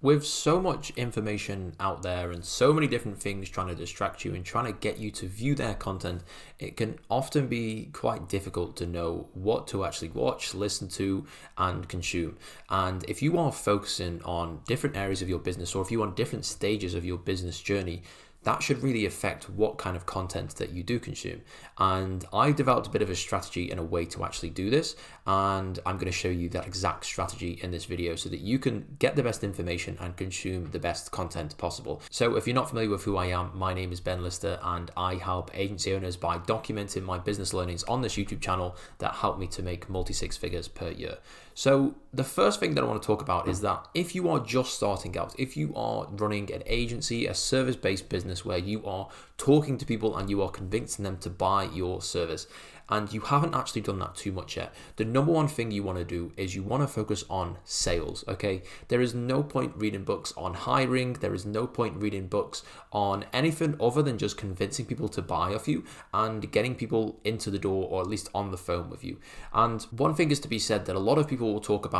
With so much information out there and so many different things trying to distract you and trying to get you to view their content, it can often be quite difficult to know what to actually watch, listen to, and consume. And if you are focusing on different areas of your business, or if you're on different stages of your business journey, that should really affect what kind of content that you do consume. And I developed a bit of a strategy and a way to actually do this. And I'm going to show you that exact strategy in this video so that you can get the best information and consume the best content possible. So if you're not familiar with who I am, my name is Ben Lister and I help agency owners by documenting my business learnings on this YouTube channel that help me to make multi-six figures per year. So the first thing that I want to talk about is that if you are just starting out, if you are running an agency, a service-based business where you are talking to people and you are convincing them to buy your service, and you haven't actually done that too much yet, the number one thing you want to do is you want to focus on sales, okay? There is no point reading books on hiring. There is no point reading books on anything other than just convincing people to buy off you and getting people into the door, or at least on the phone with you. And one thing is to be said that a lot of people will talk about,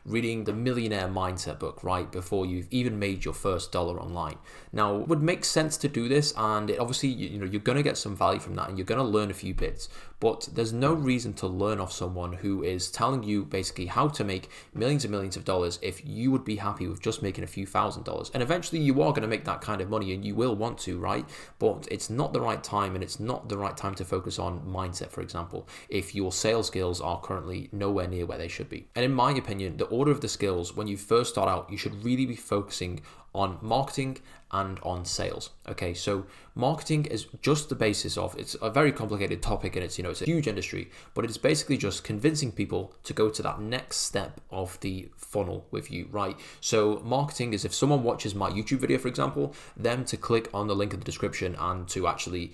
reading the Millionaire Mindset book, right, before you've even made your first dollar online. Now, it would make sense to do this, and obviously, you're going to get some value from that and you're going to learn a few bits. But there's no reason to learn off someone who is telling you basically how to make millions and millions of dollars if you would be happy with just making a few $1,000s. And eventually you are going to make that kind of money and you will want to, right? But it's not the right time, and it's not the right time to focus on mindset, for example, if your sales skills are currently nowhere near where they should be. And in my opinion, the order of the skills when you first start out, you should really be focusing on marketing and on sales. Okay, so marketing is just the basis of, it's a very complicated topic and it's a huge industry, but it's basically just convincing people to go to that next step of the funnel with you, right? So marketing is if someone watches my YouTube video, for example, them to click on the link in the description and to actually,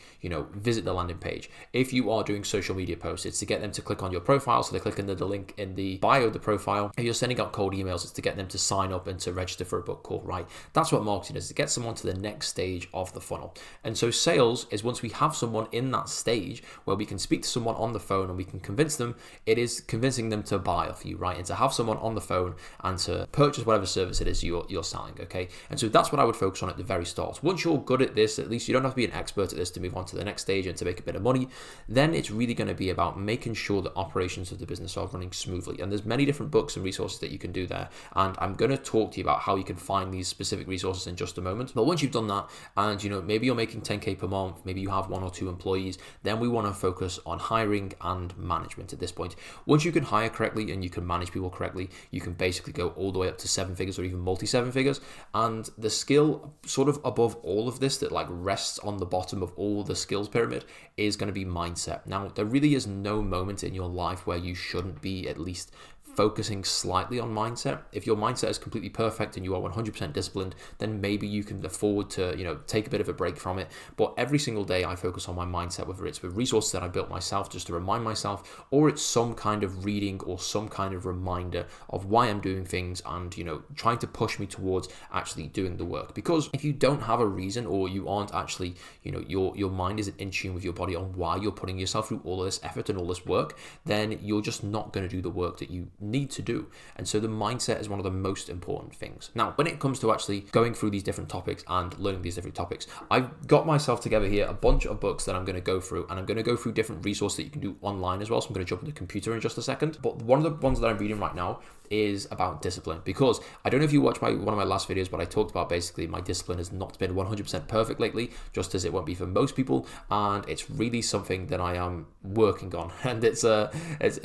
visit the landing page. If you are doing social media posts, it's to get them to click on your profile, so they click in the link in the bio of the profile. If you're sending out cold emails, it's to get them to sign up and to register for a book call, right? That's what marketing is, to get someone to the next stage of the funnel. And so sales is once we have someone in that stage where we can speak to someone on the phone and we can convince them, it is convincing them to buy off you, right? And to have someone on the phone and to purchase whatever service it is you're selling, okay? And so that's what I would focus on at the very start. Once you're good at this, at least you don't have to be an expert at this to move on to the next stage and to make a bit of money, then it's really going to be about making sure that operations of the business are running smoothly. And there's many different books and resources that you can do there. And I'm going to talk to you about how you can find these specific resources in just a moment. But once you've done that and maybe you're making 10K per month, maybe you have 1 or 2 employees, then we want to focus on hiring and management at this point. Once you can hire correctly and you can manage people correctly, you can basically go all the way up to 7 figures or even multi-7 figures. And the skill sort of above all of this that rests on the bottom of all the skills pyramid is going to be mindset. Now, there really is no moment in your life where you shouldn't be at least focusing slightly on mindset. If your mindset is completely perfect and you are 100% disciplined, then maybe you can afford to, take a bit of a break from it. But every single day I focus on my mindset, whether it's with resources that I built myself just to remind myself, or it's some kind of reading or some kind of reminder of why I'm doing things and, trying to push me towards actually doing the work. Because if you don't have a reason, or you aren't actually, your mind isn't in tune with your body on why you're putting yourself through all of this effort and all this work, then you're just not going to do the work that you need to do. And so the mindset is one of the most important things. Now, when it comes to actually going through these different topics and learning these different topics, I've got myself together here a bunch of books that I'm going to go through, and I'm going to go through different resources that you can do online as well. So I'm going to jump on the computer in just a second. But one of the ones that I'm reading right now is about discipline, because I don't know if you watched one of my last videos, but I talked about basically my discipline has not been 100% perfect lately, just as it won't be for most people, and it's really something that I am working on, and it's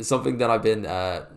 something that I've been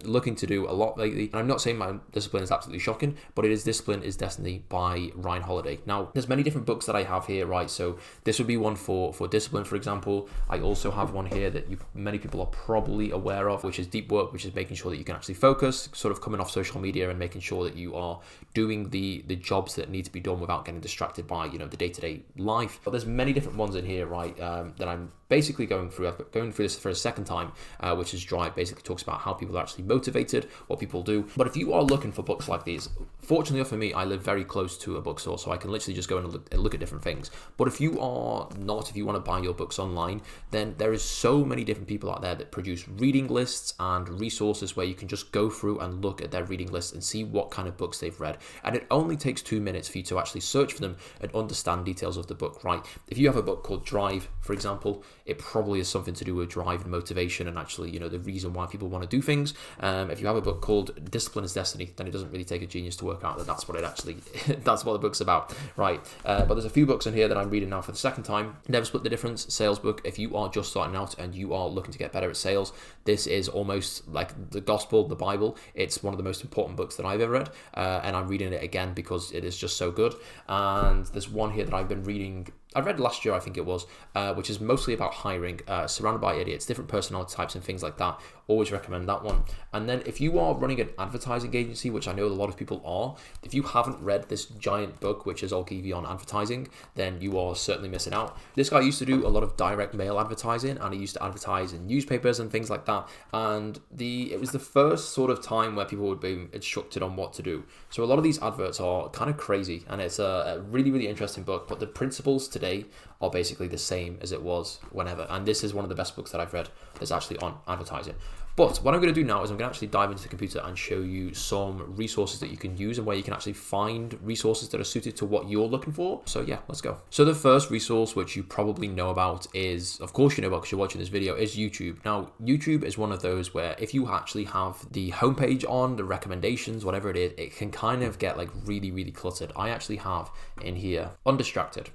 looking to do a lot lately. And I'm not saying my discipline is absolutely shocking, but Discipline is Destiny by Ryan Holiday. Now, there's many different books that I have here, right? So this would be one for discipline, for example. I also have one here that many people are probably aware of, which is Deep Work, which is making sure that you can actually focus, sort of coming off social media and making sure that you are doing the jobs that need to be done without getting distracted by the day-to-day life. But there's many different ones in here, right, that I'm basically going through. I've been going through this for a second time, which is Drive. Basically talks about how people are actually motivated, what people do. But if you are looking for books like these, fortunately for me, I live very close to a bookstore, so I can literally just go and look at different things. But if you are not, if you want to buy your books online, then there is so many different people out there that produce reading lists and resources where you can just go through and look at their reading list and see what kind of books they've read. And it only takes 2 minutes for you to actually search for them and understand details of the book, right? If you have a book called Drive, for example, it probably has something to do with drive and motivation and actually, you know, the reason why people want to do things. If you have a book called Discipline is Destiny, then it doesn't really take a genius to work out that that's what it actually, that's what the book's about, right? But there's a few books in here that I'm reading now for the second time. Never Split the Difference, sales book. If you are just starting out and you are looking to get better at sales, this is almost like the gospel, the Bible. It's one of the most important books that I've ever read, and I'm reading it again because it is just so good. And there's one here that I've been reading, I read last year, I think it was, which is mostly about hiring, surrounded by idiots, different personality types and things like that. Always recommend that one. And then if you are running an advertising agency, which I know a lot of people are, if you haven't read this giant book, which is I'll give you on advertising, then you are certainly missing out. This guy used to do a lot of direct mail advertising, and he used to advertise in newspapers and things like that. And it was the first sort of time where people would be instructed on what to do. So a lot of these adverts are kind of crazy, and it's a really, really interesting book, but the principles today are basically the same as it was whenever. And this is one of the best books that I've read that's actually on advertising. But what I'm going to do now is I'm going to actually dive into the computer and show you some resources that you can use and where you can actually find resources that are suited to what you're looking for. So yeah, let's go. So the first resource, which you probably know about is, of course you know about because you're watching this video, is YouTube. Now, YouTube is one of those where if you actually have the homepage on, the recommendations, whatever it is, it can kind of get like really, really cluttered. I actually have in here, Undistracted.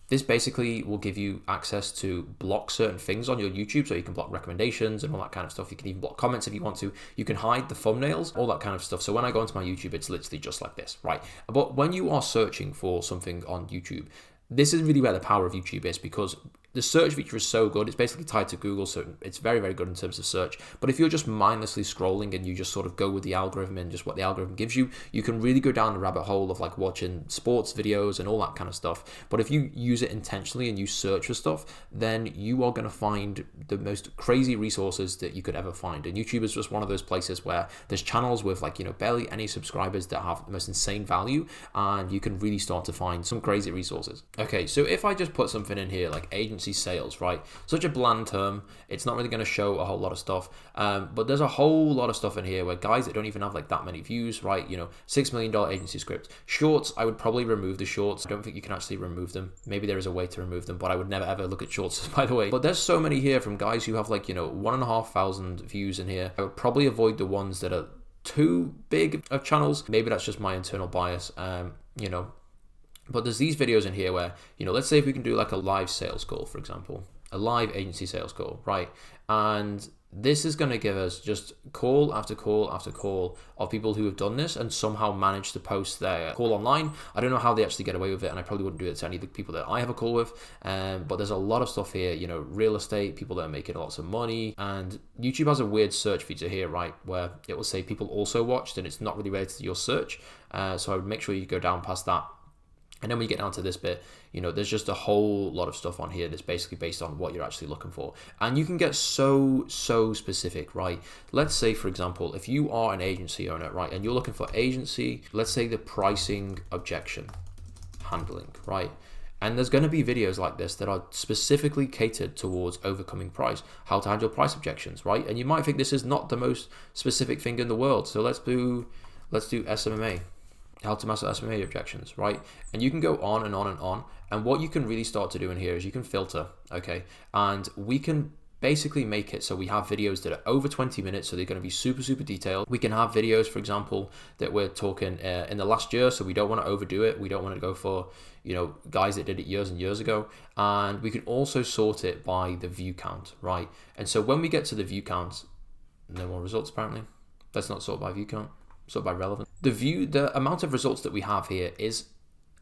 This basically will give you access to block certain things on your YouTube, so you can block recommendations and all that kind of stuff. You can even block comments if you want to. You can hide the thumbnails, all that kind of stuff. So when I go into my YouTube, it's literally just like this, right? But when you are searching for something on YouTube, this is really where the power of YouTube is, because the search feature is so good. It's basically tied to Google, so it's very, very good in terms of search. But if you're just mindlessly scrolling and you just sort of go with the algorithm and just what the algorithm gives you, you can really go down the rabbit hole of like watching sports videos and all that kind of stuff. But if you use it intentionally and you search for stuff, then you are going to find the most crazy resources that you could ever find. And YouTube is just one of those places where there's channels with like, you know, barely any subscribers that have the most insane value, and you can really start to find some crazy resources. Okay, so if I just put something in here like agency sales, right? Such a bland term. It's not really going to show a whole lot of stuff. But there's a whole lot of stuff in here where guys that don't even have like that many views, right? You know, $6 million agency script. Shorts, I would probably remove the shorts. I don't think you can actually remove them. Maybe there is a way to remove them, but I would never ever look at shorts, by the way. But there's so many here from guys who have like, you know, 1,500 views in here. I would probably avoid the ones that are too big of channels. Maybe that's just my internal bias, you know. But there's these videos in here where, you know, let's say if we can do like a live sales call, for example, a live agency sales call, right? And this is going to give us just call after call after call of people who have done this and somehow managed to post their call online. I don't know how they actually get away with it, and I probably wouldn't do it to any of the people that I have a call with. But there's a lot of stuff here, you know, real estate, people that are making lots of money. And YouTube has a weird search feature here, right, where it will say people also watched, and it's not really related to your search. So I would make sure you go down past that. And then when you get down to this bit, you know, there's just a whole lot of stuff on here that's basically based on what you're actually looking for. And you can get so specific, right? Let's say, for example, if you are an agency owner, right, and you're looking for agency, let's say the pricing objection handling, right? And there's going to be videos like this that are specifically catered towards overcoming price, how to handle price objections, right? And you might think this is not the most specific thing in the world. So let's do SMMA. How to master SMMA objections, right? And you can go on and on and on. And what you can really start to do in here is you can filter, okay? And we can basically make it so we have videos that are over 20 minutes, so they're going to be super detailed. We can have videos, for example, that we're talking in the last year, so we don't want to overdo it. We don't want to go for, you know, guys that did it years and years ago. And we can also sort it by the view count, right? And so when we get to the view count, no more results apparently. That's not sorted by view count. So by relevant. The amount of results that we have here is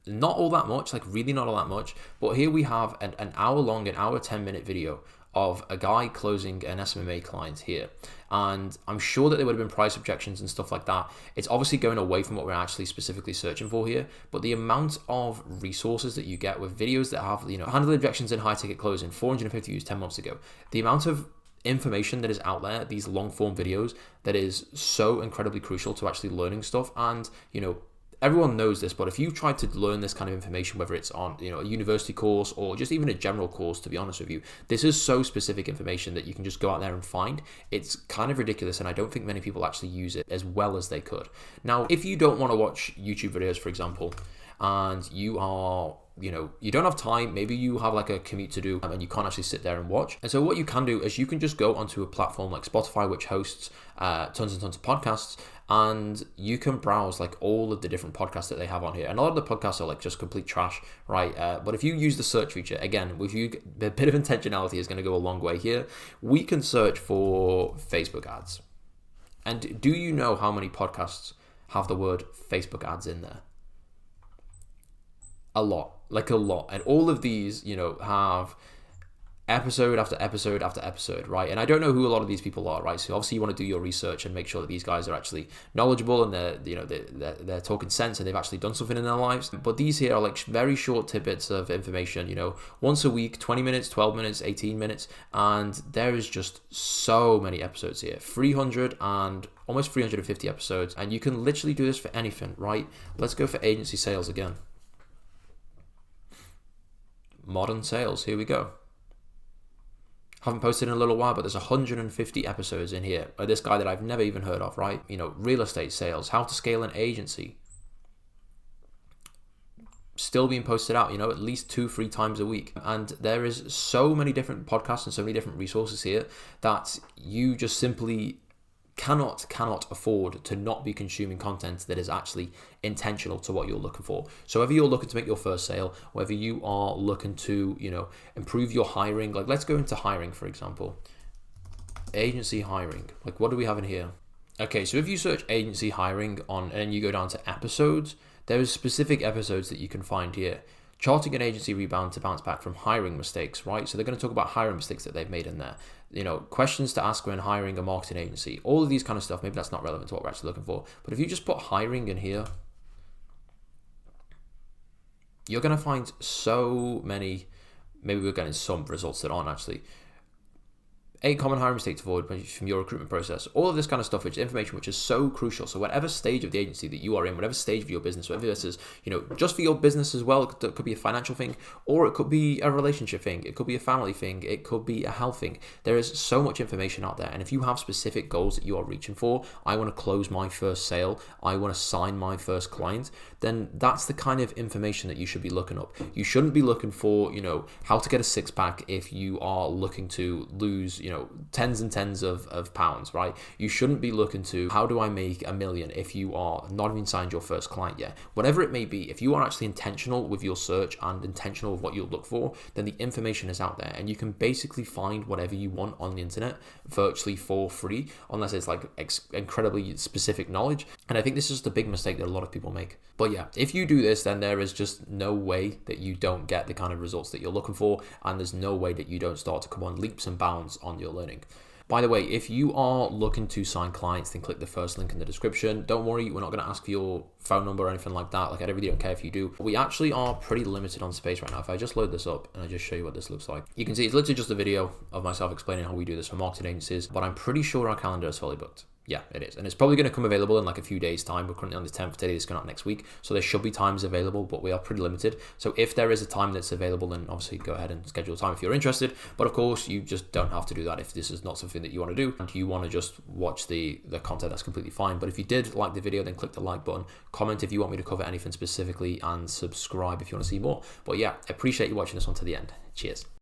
not all that much, like really not all that much. But here we have an hour long, an hour 10-minute video of a guy closing an SMMA client here. And I'm sure that there would have been price objections and stuff like that. It's obviously going away from what we're actually specifically searching for here. But the amount of resources that you get with videos that have, you know, handle objections in high ticket closing, 450 views 10 months ago. The amount of information that is out there, these long form videos, that is so incredibly crucial to actually learning stuff. And, you know, everyone knows this, but if you try to learn this kind of information, whether it's on, a university course or just even a general course, to be honest with you, this is so specific information that you can just go out there and find. It's kind of ridiculous, and I don't think many people actually use it as well as they could. Now, if you don't want to watch YouTube videos, for example, and you are, you don't have time, maybe you have like a commute to do and you can't actually sit there and watch. And so what you can do is you can just go onto a platform like Spotify, which hosts tons and tons of podcasts, and you can browse like all of the different podcasts that they have on here. And a lot of the podcasts are like just complete trash, right? But if you use the search feature, again, with you, a bit of intentionality is going to go a long way here. We can search for Facebook ads. And do you know how many podcasts have the word Facebook ads in there? A lot. And all of these, have episode after episode after episode, right? And I don't know who a lot of these people are, right? So obviously you want to do your research and make sure that these guys are actually knowledgeable and they're talking sense and they've actually done something in their lives. But these here are like very short tidbits of information, once a week, 20 minutes, 12 minutes, 18 minutes. And there is just so many episodes here, 300 and almost 350 episodes. And you can literally do this for anything, right? Let's go for agency sales again. Modern sales, here we go. Haven't posted in a little while, but there's 150 episodes in here. This guy that I've never even heard of, right? Real estate sales, how to scale an agency. Still being posted out, at least 2-3 times a week. And there is so many different podcasts and so many different resources here that you just simply cannot afford to not be consuming content that is actually intentional to what you're looking for. So whether you're looking to make your first sale, whether you are looking to, improve your hiring, like let's go into hiring, for example, agency hiring, like what do we have in here? Okay, so if you search agency hiring and you go down to episodes, there's specific episodes that you can find here. Charting an agency rebound to bounce back from hiring mistakes, right? So they're going to talk about hiring mistakes that they've made in there. Questions to ask when hiring a marketing agency. All of these kind of stuff, maybe that's not relevant to what we're actually looking for. But if you just put hiring in here, you're going to find so many, maybe we're getting some results that aren't actually. 8 common hiring mistakes to avoid from your recruitment process. All of this kind of stuff, which information which is so crucial. So whatever stage of the agency that you are in, whatever stage of your business, whether this is, just for your business as well, it could be a financial thing, or it could be a relationship thing, it could be a family thing, it could be a health thing. There is so much information out there. And if you have specific goals that you are reaching for, I want to close my first sale, I want to sign my first client, then that's the kind of information that you should be looking up. You shouldn't be looking for, how to get a 6-pack if you are looking to lose, tens and tens of pounds, right? You shouldn't be looking to how do I make $1 million if you are not even signed your first client yet. Whatever it may be, if you are actually intentional with your search and intentional with what you look for, then the information is out there and you can basically find whatever you want on the internet virtually for free, unless it's like incredibly specific knowledge. And I think this is the big mistake that a lot of people make. But yeah, if you do this, then there is just no way that you don't get the kind of results that you're looking for, and there's no way that you don't start to come on leaps and bounds on your learning. By the way, if you are looking to sign clients, then click the first link in the description. Don't worry, we're not going to ask for your phone number or anything like that. Like, I really don't care if you do. We actually are pretty limited on space right now. If I just load this up and I just show you what this looks like, you can see it's literally just a video of myself explaining how we do this for marketing agencies, but I'm pretty sure our calendar is fully booked. Yeah, it is. And it's probably going to come available in like a few days' time. We're currently on the 10th today. It's going out next week. So there should be times available, but we are pretty limited. So if there is a time that's available, then obviously go ahead and schedule a time if you're interested. But of course, you just don't have to do that if this is not something that you want to do and you want to just watch the content. That's completely fine. But if you did like the video, then click the like button, comment if you want me to cover anything specifically, and subscribe if you want to see more. But yeah, I appreciate you watching this one to the end. Cheers.